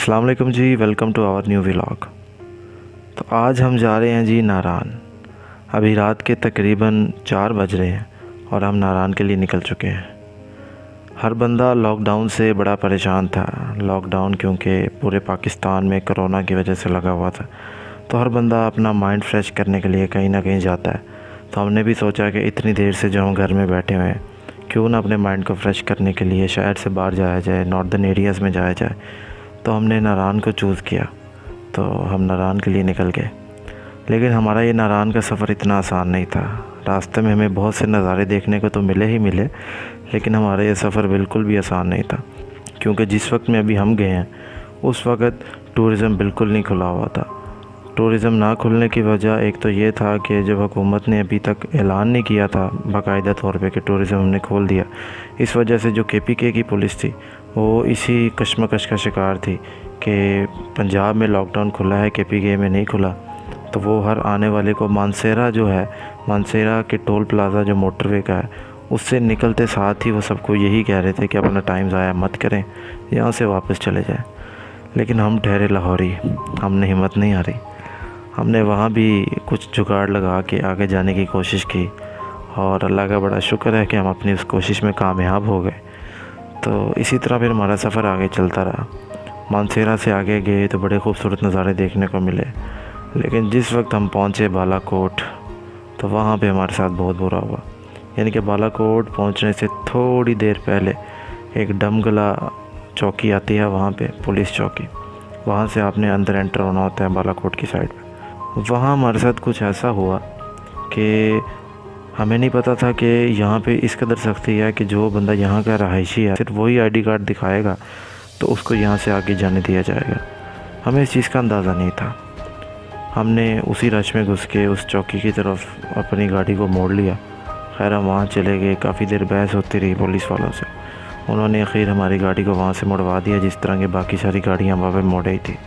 अस्सलाम वालेकुम जी, welcome to our new vlog. तो आज हम जा रहे हैं जी नारान। अभी रात के तकरीबन 4 बज रहे हैं और हम नारान के लिए निकल चुके हैं। हर बंदा लॉकडाउन से बड़ा परेशान था। लॉकडाउन क्योंकि पूरे पाकिस्तान में कोरोना की वजह से लगा हुआ था, तो हर बंदा अपना माइंड फ्रेश करने के लिए कहीं ना कहीं जाता है। तो हमने भी सोचा कि इतनी देर से जो हम घर में बैठे हुए हैं, क्यों ना अपने माइंड को फ्रेश करने के लिए शहर से बाहर जाया जाए, नॉर्दर्न एरियाज़ में जाया जाए। तो हमने नारान को चूज़ किया, तो हम नारान के लिए निकल गए। लेकिन हमारा ये नारान का सफ़र इतना आसान नहीं था। रास्ते में हमें बहुत से नज़ारे देखने को तो मिले ही मिले, लेकिन हमारा ये सफ़र बिल्कुल भी आसान नहीं था, क्योंकि जिस वक्त में अभी हम गए हैं उस वक्त टूरिज़म बिल्कुल नहीं खुला हुआ था। टूरिज़म ना खुलने की वजह एक तो ये था कि जब हुकूमत ने अभी तक ऐलान नहीं किया था बाकायदा तौर पे कि टूरिज़म हमने खोल दिया, इस वजह से जो KPK की पुलिस थी वो इसी कश्मकश का शिकार थी कि पंजाब में लॉकडाउन खुला है, KPK में नहीं खुला। तो वो हर आने वाले को मानसेरा जो है, मानसेरा के टोल प्लाज़ा जो मोटरवे का है, उससे निकलते साथ ही वो सबको यही कह रहे थे कि अपना टाइम ज़ाया मत करें, यहाँ से वापस चले जाएं। लेकिन हम ठहरे लाहौरी, हमने हिम्मत नहीं हारी। हमने वहाँ भी कुछ जुगाड़ लगा के आगे जाने की कोशिश की और अल्लाह का बड़ा शुक्र है कि हम अपनी उस कोशिश में कामयाब हो गए। तो इसी तरह फिर हमारा सफ़र आगे चलता रहा। मानसेरा से आगे गए तो बड़े खूबसूरत नज़ारे देखने को मिले, लेकिन जिस वक्त हम पहुँचे बालाकोट, तो वहाँ पे हमारे साथ बहुत बुरा हुआ। यानी कि बालाकोट पहुँचने से थोड़ी देर पहले एक डमगला चौकी आती है, वहाँ पे पुलिस चौकी, वहाँ से आपने अंदर एंटर होना होता है बालाकोट की साइड पे। वहाँ हमारे साथ कुछ ऐसा हुआ कि हमें नहीं पता था कि यहाँ पे इस कदर सख्ती है कि जो बंदा यहाँ का रहायशी है सिर्फ वही ID कार्ड दिखाएगा तो उसको यहाँ से आगे जाने दिया जाएगा। हमें इस चीज़ का अंदाज़ा नहीं था। हमने उसी रश में घुस के उस चौकी की तरफ अपनी गाड़ी को मोड़ लिया। खैर हम वहाँ चले गए, काफ़ी देर बहस होती रही पुलिस वालों से। उन्होंने आखिर हमारी गाड़ी को वहाँ से मुड़वा दिया, जिस तरह की बाकी सारी गाड़ियाँ वहाँ पर मोड़ी थी।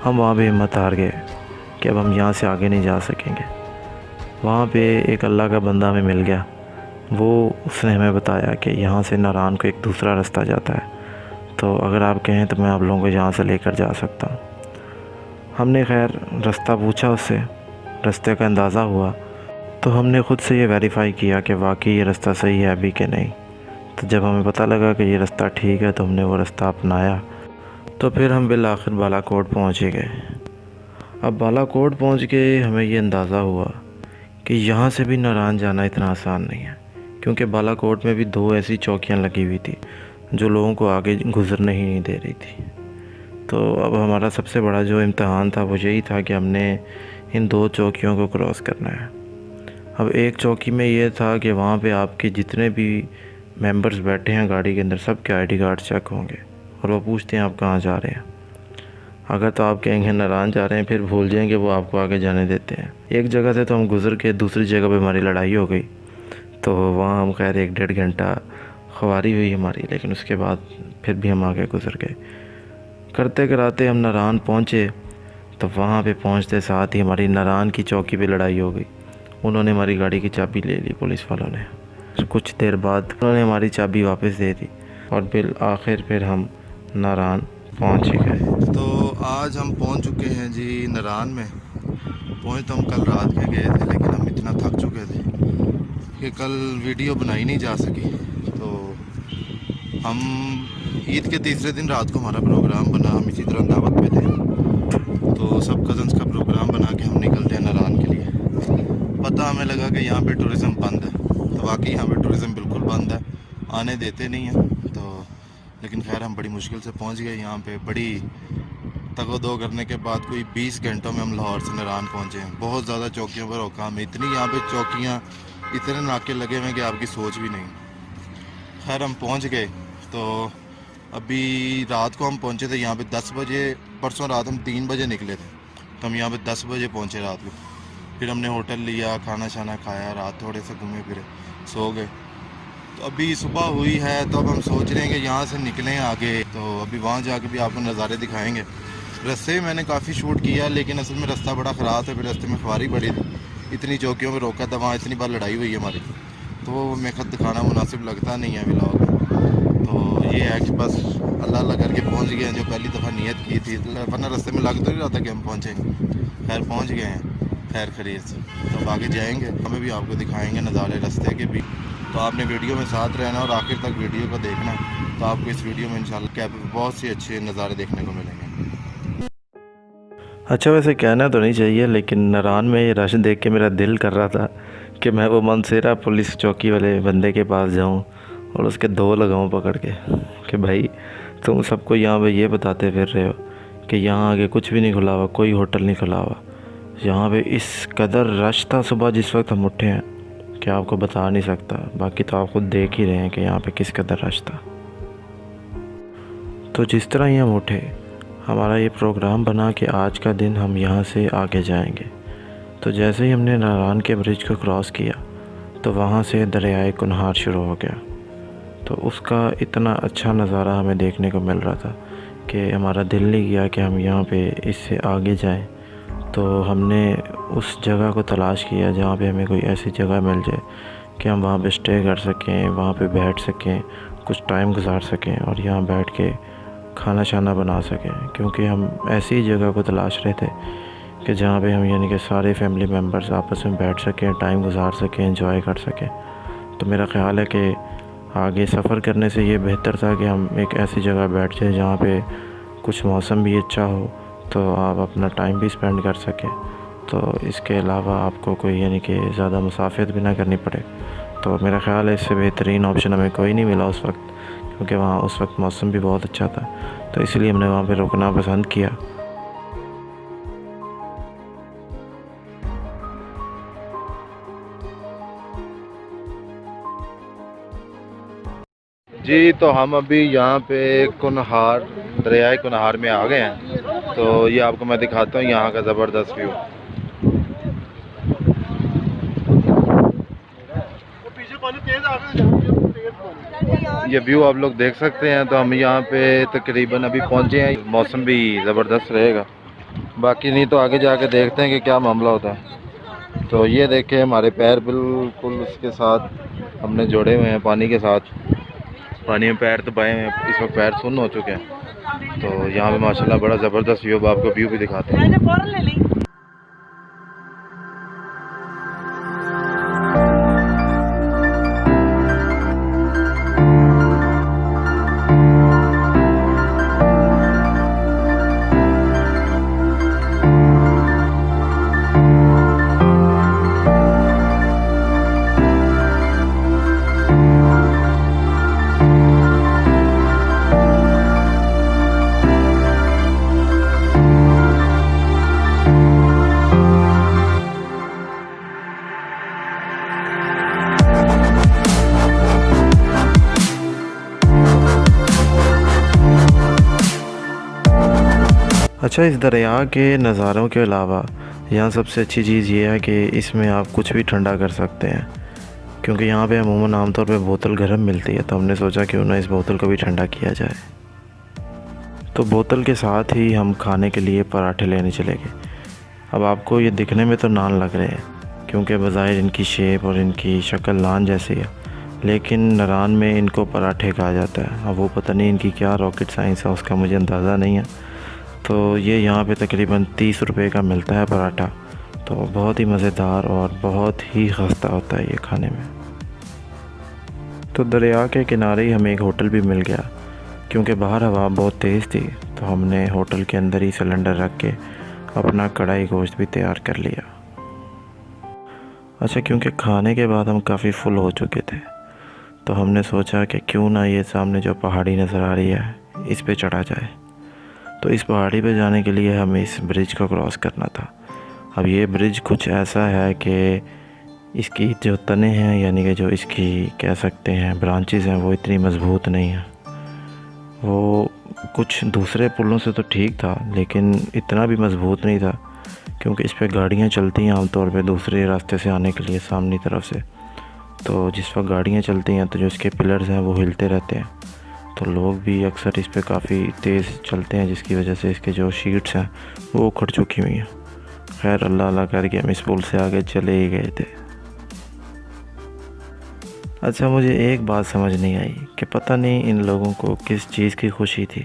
हम वहाँ भी हिम्मत हार गए कि अब हम यहाँ से आगे नहीं जा सकेंगे। वहाँ पे एक अल्लाह का बंदा हमें मिल गया। उसने हमें बताया कि यहाँ से नारान को एक दूसरा रास्ता जाता है, तो अगर आप कहें तो मैं आप लोगों को यहाँ से लेकर जा सकता हूँ। हमने खैर रास्ता पूछा उससे, रास्ते का अंदाज़ा हुआ, तो हमने ख़ुद से ये वेरीफ़ाई किया कि वाकई ये रास्ता सही है अभी कि नहीं। तो जब हमें पता लगा कि ये रास्ता ठीक है तो हमने वो रास्ता अपनाया। तो फिर हम बिल आखिर बालाकोट पहुँच ही गए। अब बालाकोट पहुँच के हमें ये अंदाज़ा हुआ कि यहाँ से भी नारान जाना इतना आसान नहीं है, क्योंकि बालाकोट में भी 2 ऐसी चौकियाँ लगी हुई थी जो लोगों को आगे गुजरने ही नहीं दे रही थी। तो अब हमारा सबसे बड़ा जो इम्तहान था वो यही था कि हमने इन 2 चौकियों को क्रॉस करना है। अब एक चौकी में ये था कि वहाँ पे आपके जितने भी मेंबर्स बैठे हैं गाड़ी के अंदर, सब के ID कार्ड चेक होंगे और वो पूछते हैं आप कहाँ जा रहे हैं। अगर तो आप कहेंगे नारान जा रहे हैं, फिर भूल जाएंगे वो आपको आगे जाने देते हैं। एक जगह से तो हम गुज़र के दूसरी जगह पे हमारी लड़ाई हो गई, तो वहाँ हम खैर 1-1.5 घंटा ख्वारी हुई हमारी, लेकिन उसके बाद फिर भी हम आगे गुज़र गए। करते कराते हम नारान पहुँचे, तो वहाँ पे पहुँचते साथ ही हमारी नारान की चौकी पे लड़ाई हो गई। उन्होंने हमारी गाड़ी की चाबी ले ली पुलिस वालों ने। कुछ देर बाद उन्होंने हमारी चाबी वापस दे दी और बिल आखिर फिर हम नारान पहुँच ही गए। तो आज हम पहुँच चुके हैं जी नारान में। पहुँच तो हम कल रात के गए थे, लेकिन हम इतना थक चुके थे कि कल वीडियो बनाई नहीं जा सकी। तो हम ईद के तीसरे दिन रात को हमारा प्रोग्राम बना, हम इसी तरह दावत पे थे, तो सब कज़न्स का प्रोग्राम बना के हम निकलते हैं नारान के लिए। पता हमें लगा कि यहाँ पे टूरिज़म बंद है, तो वाकई यहाँ पे टूरिज़म बिल्कुल बंद है, आने देते नहीं हैं। तो लेकिन खैर हम बड़ी मुश्किल से पहुँच गए यहाँ पे। बड़ी तगो-दो करने के बाद कोई 20 घंटों में हम लाहौर से नारान पहुँचे हैं। बहुत ज़्यादा चौकियों पर रोका हमें, इतनी यहाँ पे चौकियाँ, इतने नाके लगे हुए कि आपकी सोच भी नहीं। खैर हम पहुँच गए। तो अभी रात को हम पहुँचे थे यहाँ पे 10 बजे। परसों रात हम 3 बजे निकले थे, तो हम यहाँ पे 10 बजे पहुँचे रात को। फिर हमने होटल लिया, खाना शाना खाया, रात थोड़े से घूमे फिरे, सो गए। तो अभी सुबह हुई है, तो अब हम सोच रहे हैं कि यहाँ से निकलें आगे। तो अभी वहाँ जाके भी आपको नज़ारे दिखाएंगे। रास्ते मैंने काफ़ी शूट किया, लेकिन असल में रास्ता बड़ा ख़राब है। फिर रास्ते में ख्वारी बड़ी थी, इतनी चौकियों पर रोका था, वहाँ इतनी बार लड़ाई हुई है हमारी, तो वो मैं खुद दिखाना मुनासिब लगता नहीं है व्लॉग। तो ये है कि बस अल्लाह अल्लाह करके पहुंच गए हैं। जो पहली दफ़ा नियत की थी, वरना रास्ते में लग तो नहीं रहा था कि हम पहुंचेंगे। खैर पहुंच गए हैं खैर खैरियत से। तो अब आगे जाएंगे, हमें भी आपको दिखाएंगे नज़ारे रास्ते के भी। तो आपने वीडियो में साथ रहना और आखिर तक वीडियो को देखना। तो आपको इस वीडियो में इंशाल्लाह क्या बहुत से अच्छे नज़ारे देखने को मिलेंगे। अच्छा, वैसे कहना तो नहीं चाहिए, लेकिन नारान में ये रश देख के मेरा दिल कर रहा था कि मैं वो मनसेरा पुलिस चौकी वाले बंदे के पास जाऊं और उसके दो लगाऊं पकड़ के कि भाई तुम सबको यहाँ पे ये बताते फिर रहे हो कि यहाँ आगे कुछ भी नहीं खुला हुआ, कोई होटल नहीं खुला हुआ। यहाँ पे इस कदर रश था सुबह जिस वक्त हम उठे हैं कि आपको बता नहीं सकता। बाकी तो आप खुद देख ही रहे हैं कि यहाँ पे किस कदर रश था। तो जिस तरह ही हम उठे, हमारा ये प्रोग्राम बना कि आज का दिन हम यहाँ से आगे जाएंगे। तो जैसे ही हमने नारान के ब्रिज को क्रॉस किया तो वहाँ से दरियाए कुनहार शुरू हो गया। तो उसका इतना अच्छा नज़ारा हमें देखने को मिल रहा था कि हमारा दिल नहीं किया कि हम यहाँ पे इससे आगे जाएं। तो हमने उस जगह को तलाश किया जहाँ पे हमें कोई ऐसी जगह मिल जाए कि हम वहाँ पे स्टे कर सकें, वहाँ पे बैठ सकें, कुछ टाइम गुजार सकें और यहाँ बैठ के खाना शाना बना सकें। क्योंकि हम ऐसी जगह को तलाश रहे थे कि जहाँ पे हम यानी कि सारे फैमिली मेम्बर्स आपस में बैठ सकें, टाइम गुजार सकें, एंजॉय कर सकें। तो मेरा ख़्याल है कि आगे सफ़र करने से ये बेहतर था कि हम एक ऐसी जगह बैठ जाए जहाँ पे कुछ मौसम भी अच्छा हो, तो आप अपना टाइम भी स्पेंड कर सकें। तो इसके अलावा आपको कोई यानी कि ज़्यादा मुसाफिर भी ना करनी पड़े। तो मेरा ख़्याल है इससे बेहतरीन ऑप्शन हमें कोई नहीं मिला उस वक्त, क्योंकि वहाँ उस वक्त मौसम भी बहुत अच्छा था। तो इसलिए हमने वहाँ पे रुकना पसंद किया। जी, तो हम अभी यहाँ पे कुनहार, दरियाए कुनहार में आ गए हैं। तो ये आपको मैं दिखाता हूँ यहाँ का ज़बरदस्त व्यू। ये व्यू आप लोग देख सकते हैं। तो हम यहाँ पे तकरीबन अभी पहुँचे हैं। मौसम भी ज़बरदस्त रहेगा, बाकी नहीं तो आगे जाके देखते हैं कि क्या मामला होता है। तो ये देखें, हमारे पैर बिल्कुल उसके साथ हमने जोड़े हुए हैं, पानी के साथ। पानी में पैर दबाए हुए हैं, इस वक्त पैर सुन्न हो चुके हैं। तो यहाँ पे माशाल्लाह बड़ा ज़बरदस्त व्यू, आपको व्यू भी दिखाते हैं। अच्छा, इस दरिया के नज़ारों के अलावा यहाँ सबसे अच्छी चीज़ ये है कि इसमें आप कुछ भी ठंडा कर सकते हैं। क्योंकि यहाँ पे अमूमन आमतौर पे बोतल गर्म मिलती है, तो हमने सोचा क्यों ना इस बोतल को भी ठंडा किया जाए। तो बोतल के साथ ही हम खाने के लिए पराठे लेने चले गए। अब आपको ये दिखने में तो नान लग रहे हैं, क्योंकि बज़ाहिर इनकी शेप और इनकी शक्ल नान जैसी है, लेकिन नारान में इनको पराठे कहा जाता है। अब वो पता नहीं इनकी क्या रॉकेट साइंस है, उसका मुझे अंदाज़ा नहीं है। तो ये यहाँ पे तकरीबन 30 रुपए का मिलता है पराठा। तो बहुत ही मज़ेदार और बहुत ही खस्ता होता है ये खाने में। तो दरिया के किनारे ही हमें एक होटल भी मिल गया, क्योंकि बाहर हवा बहुत तेज़ थी। तो हमने होटल के अंदर ही सिलेंडर रख के अपना कढ़ाई गोश्त भी तैयार कर लिया। अच्छा, क्योंकि खाने के बाद हम काफ़ी फुल हो चुके थे, तो हमने सोचा कि क्यों ना ये सामने जो पहाड़ी नज़र आ रही है इस पे चढ़ा जाए। तो इस पहाड़ी पे जाने के लिए हमें इस ब्रिज को क्रॉस करना था। अब ये ब्रिज कुछ ऐसा है कि इसकी जो तने हैं, यानी कि जो इसकी कह सकते हैं ब्रांचेस हैं, वो इतनी मज़बूत नहीं है। वो कुछ दूसरे पुलों से तो ठीक था, लेकिन इतना भी मज़बूत नहीं था, क्योंकि इस पे गाड़ियाँ चलती हैं आमतौर पे दूसरे रास्ते से आने के लिए, सामनी तरफ से। तो जिस वक्त गाड़ियाँ चलती हैं तो जो इसके पिलर्स हैं वो हिलते रहते हैं। तो लोग भी अक्सर इस पे काफ़ी तेज़ चलते हैं, जिसकी वजह से इसके जो शीट्स हैं वो उखड़ चुकी हुई हैं। खैर अल्लाह अल्लाह करके हम इस पुल से आगे चले ही गए थे। अच्छा, मुझे एक बात समझ नहीं आई कि पता नहीं इन लोगों को किस चीज़ की खुशी थी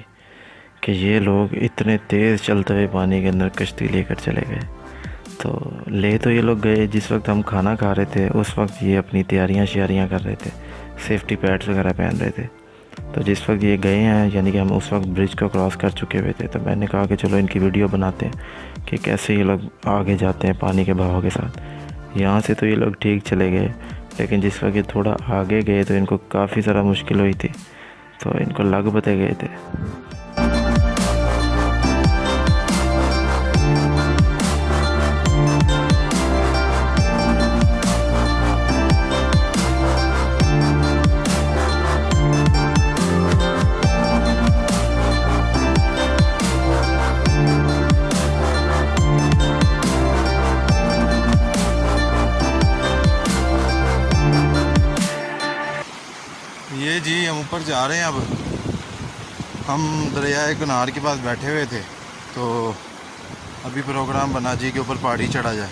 कि ये लोग इतने तेज़ चलते हुए पानी के अंदर कश्ती लेकर चले गए। तो ये लोग गए जिस वक्त हम खाना खा रहे थे, उस वक्त ये अपनी तैयारियां कर रहे थे, सेफ्टी पैड्स वगैरह पहन रहे थे। तो जिस वक्त ये गए हैं, यानी कि हम उस वक्त ब्रिज को क्रॉस कर चुके हुए थे, तो मैंने कहा कि चलो इनकी वीडियो बनाते हैं कि कैसे ये लोग आगे जाते हैं पानी के बहाव के साथ। यहाँ से तो ये लोग ठीक चले गए, लेकिन जिस वक्त ये थोड़ा आगे गए तो इनको काफ़ी ज़्यादा मुश्किल हुई थी, तो इनको लग बते गए थे। ये जी हम ऊपर जा रहे हैं। अब हम दरियाए किनार के पास बैठे हुए थे, तो अभी प्रोग्राम बना जी के ऊपर पहाड़ी चढ़ा जाए।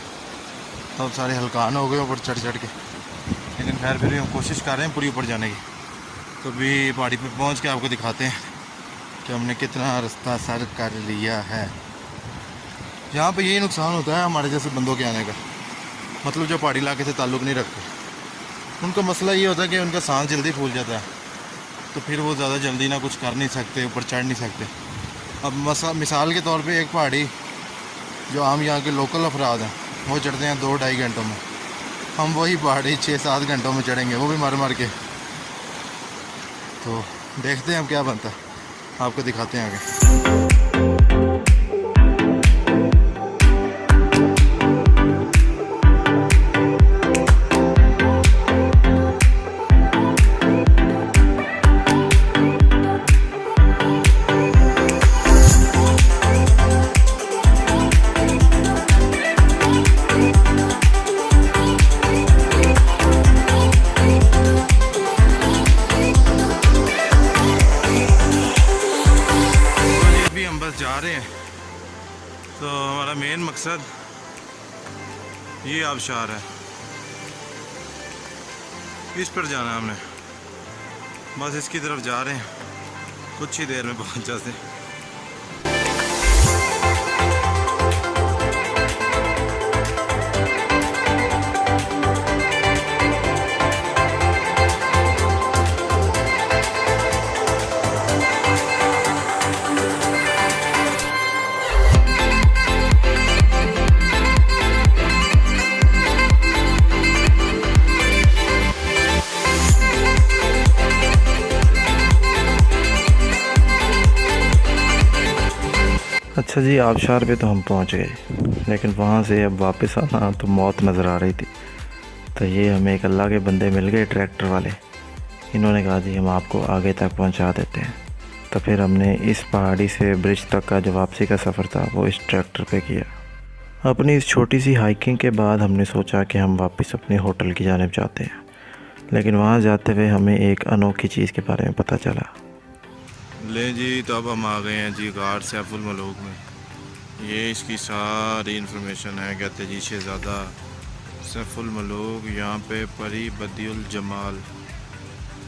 तो अब सारे हल्कान हो गए ऊपर चढ़ के, लेकिन खैर फिर भी हम कोशिश कर रहे हैं पूरी ऊपर जाने की। तो अभी पहाड़ी पे पहुंच के आपको दिखाते हैं कि हमने कितना रास्ता सर कर लिया है। यहाँ पे यही नुकसान होता है हमारे जैसे बंदों के आने का, मतलब जो पहाड़ी इलाके से ताल्लुक़ नहीं रखते, उनका मसला ये होता है कि उनका सांस जल्दी फूल जाता है, तो फिर वो ज़्यादा जल्दी ना कुछ कर नहीं सकते, ऊपर चढ़ नहीं सकते। अब मिसाल के तौर पे एक पहाड़ी जो आम यहाँ के लोकल अफराद हैं वो चढ़ते हैं 2-2.5 घंटों में, हम वही पहाड़ी 6-7 घंटों में चढ़ेंगे, वो भी मर के। तो देखते हैं अब क्या बनता है, आपको दिखाते हैं आगे। जा रहे हैं, तो हमारा मेन मकसद ये आबशार है, इस पर जाना हमने, बस इसकी तरफ जा रहे हैं, कुछ ही देर में पहुंच जाते हैं। अच्छा जी, आबशार पे तो हम पहुंच गए, लेकिन वहाँ से अब वापस आना तो मौत नज़र आ रही थी। तो ये हमें एक अल्लाह के बंदे मिल गए, ट्रैक्टर वाले। इन्होंने कहा जी हम आपको आगे तक पहुंचा देते हैं। तो फिर हमने इस पहाड़ी से ब्रिज तक का जो वापसी का सफ़र था वो इस ट्रैक्टर पे किया। अपनी इस छोटी सी हाइकिंग के बाद हमने सोचा कि हम वापस अपने होटल की जानिब जाते हैं, लेकिन वहाँ जाते हुए हमें एक अनोखी चीज़ के बारे में पता चला। ले जी, तो अब हम आ गए हैं जी गार सैफुल मलूक में। ये इसकी सारी इन्फॉर्मेशन है। कहते जी शहज़ादा सैफुल मलूक यहाँ पे परी बदियुल जमाल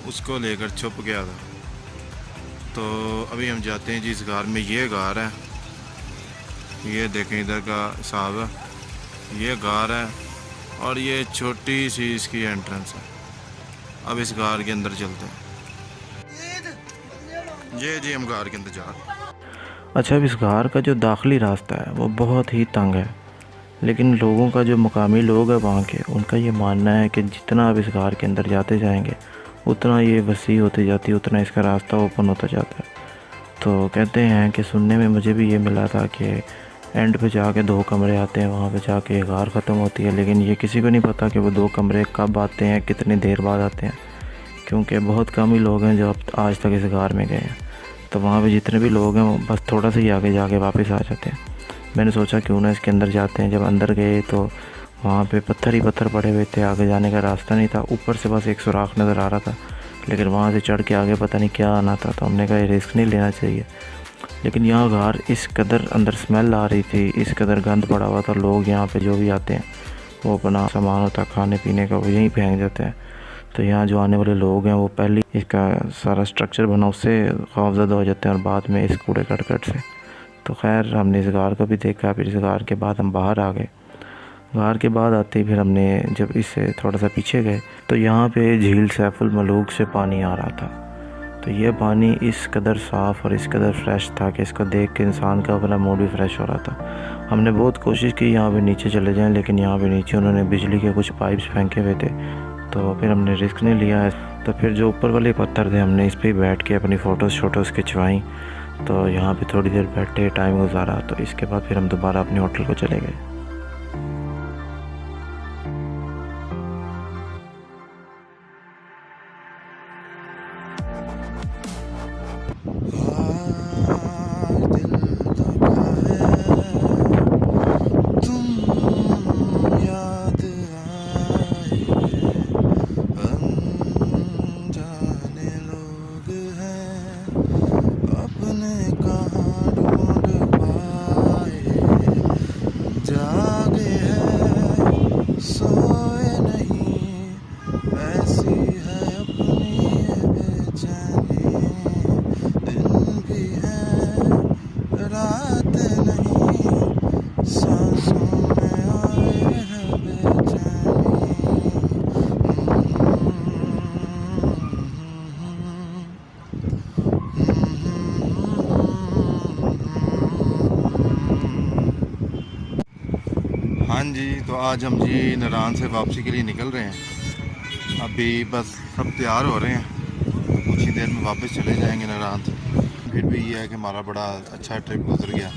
उसको लेकर छुप गया था। तो अभी हम जाते हैं जी इस गार में। ये गार है, ये देखें इधर का हिसाब है, ये गार है और ये छोटी सी इसकी एंट्रेंस है। अब इस गार के अंदर चलते हैं। ये जी हम गार के अंदर जा रहे हैं। अच्छा, अब इस गार का जो दाखिली रास्ता है वो बहुत ही तंग है, लेकिन लोगों का जो मकामी लोग हैं वहाँ के, उनका ये मानना है कि जितना आप इस गार के अंदर जाते जाएंगे उतना ये वसी होती जाती है, उतना इसका रास्ता ओपन होता जाता है। तो कहते हैं कि सुनने में मुझे भी ये मिला था कि एंड पे जाके 2 कमरे आते हैं, वहाँ पे जाके गार ख़त्म होती है, लेकिन ये किसी को नहीं पता कि वो 2 कमरे कब आते हैं, कितनी देर बाद आते हैं, क्योंकि बहुत कम ही लोग हैं जो अब आज तक इस गार में गए हैं। तो वहाँ पे जितने भी लोग हैं वो बस थोड़ा सा ही आगे जाके वापस आ जाते हैं। मैंने सोचा क्यों ना इसके अंदर जाते हैं। जब अंदर गए तो वहाँ पे पत्थर ही पत्थर पड़े हुए थे, आगे जाने का रास्ता नहीं था। ऊपर से बस एक सुराख नज़र आ रहा था, लेकिन वहाँ से चढ़ के आगे पता नहीं क्या आना था। तो हमने कहा ये रिस्क नहीं लेना चाहिए। लेकिन यहाँ गार इस कदर अंदर स्मेल आ रही थी, इस कदर गंद पड़ा हुआ था। लोग यहाँ पे जो भी आते हैं वो अपना सामान होता है खाने पीने का वो यहीं फेंक देते हैं। तो यहाँ जो आने वाले लोग हैं वो पहले इसका सारा स्ट्रक्चर बना उससे खौफज़दा हो जाते हैं और बाद में इस कूड़े करकट से। तो खैर हमने इस गार को भी देखा, फिर इस गार के बाद हम बाहर आ गए। गार के बाद आते ही फिर हमने जब इससे थोड़ा सा पीछे गए तो यहाँ पे झील सैफुल मलूक से पानी आ रहा था। तो ये पानी इस कदर साफ़ और इस कदर फ्रेश था कि इसको देख के इंसान का अपना मूड भी फ्रेश हो रहा था। हमने बहुत कोशिश की यहाँ पे नीचे चले जाएं, लेकिन यहाँ पे नीचे उन्होंने बिजली के कुछ पाइप्स फेंके हुए थे, तो फिर हमने रिस्क नहीं लिया। तो फिर जो ऊपर वाले पत्थर थे हमने इस पर बैठ के अपनी फ़ोटोज़ खिंचवाई। तो यहाँ पे थोड़ी देर बैठे, टाइम गुजारा। तो इसके बाद फिर हम दोबारा अपने होटल को चले गए। हाँ जी, तो आज हम जी नारान से वापसी के लिए निकल रहे हैं। अभी बस सब तैयार हो रहे हैं, कुछ ही देर में वापस चले जाएंगे नारान से। फिर भी ये है कि हमारा बड़ा अच्छा ट्रिप गुजर गया।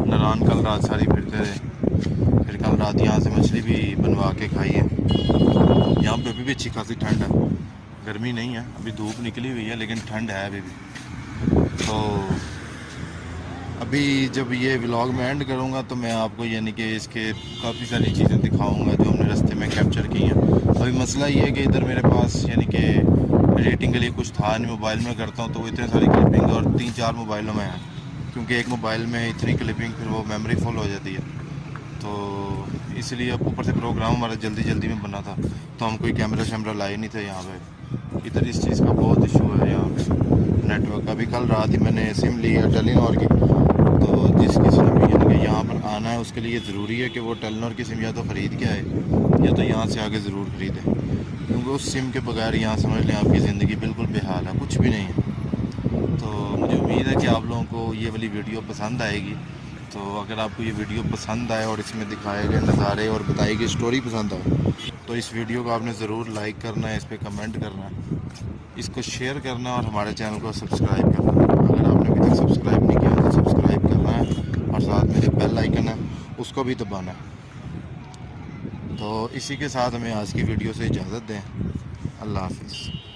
नारान कल रात सारी फिरते रहे, फिर कल रात यहाँ से मछली भी बनवा के खाई है। यहाँ पे अभी भी अच्छी खासी ठंड है, गर्मी नहीं है, अभी धूप निकली हुई है लेकिन ठंड है अभी भी। तो अभी जब ये व्लॉग में एंड करूँगा तो मैं आपको यानी कि इसके काफ़ी सारी चीज़ें दिखाऊंगा जो हमने रास्ते में कैप्चर की हैं। अभी मसला ये है कि इधर मेरे पास यानी कि एडिटिंग के लिए कुछ था नहीं, मोबाइल में करता हूँ तो वो इतने सारी क्लिपिंग और 3-4 मोबाइलों में है, क्योंकि एक मोबाइल में इतनी क्लिपिंग फिर वो मेमोरी फुल हो जाती है। तो इसलिए अब ऊपर से प्रोग्राम हमारा जल्दी में बना था तो हम कोई कैमरा शैमरा लाए नहीं थे यहाँ पे। इधर इस चीज़ का बहुत इशू है यहाँ पे नेटवर्क का। भी कल रात ही मैंने सिम ली है टेलीनॉर की, तो जिस किसी ने भी यानी कि यहाँ पर आना है उसके लिए ज़रूरी है कि वो टेलीनॉर की सिम या तो ख़रीद के आए या तो यहाँ से आगे ज़रूर ख़रीदें, क्योंकि उस सिम के बगैर यहाँ समझ लें आपकी ज़िंदगी बिल्कुल बेहाल है, कुछ भी नहीं है। तो मुझे उम्मीद है कि आप लोगों को ये वाली वीडियो पसंद आएगी। तो अगर आपको ये वीडियो पसंद आए और इसमें दिखाए गए नज़ारे और बताई गई स्टोरी पसंद आए तो इस वीडियो को आपने ज़रूर लाइक करना है, इस पर कमेंट करना है, इसको शेयर करना और हमारे चैनल को सब्सक्राइब करना है। अगर आपने अभी तक सब्सक्राइब नहीं किया तो सब्सक्राइब करना है और साथ में जो बेल आइकन है उसको भी दबाना है। तो इसी के साथ हमें आज की वीडियो से इजाज़त दें। अल्लाह हाफिज़।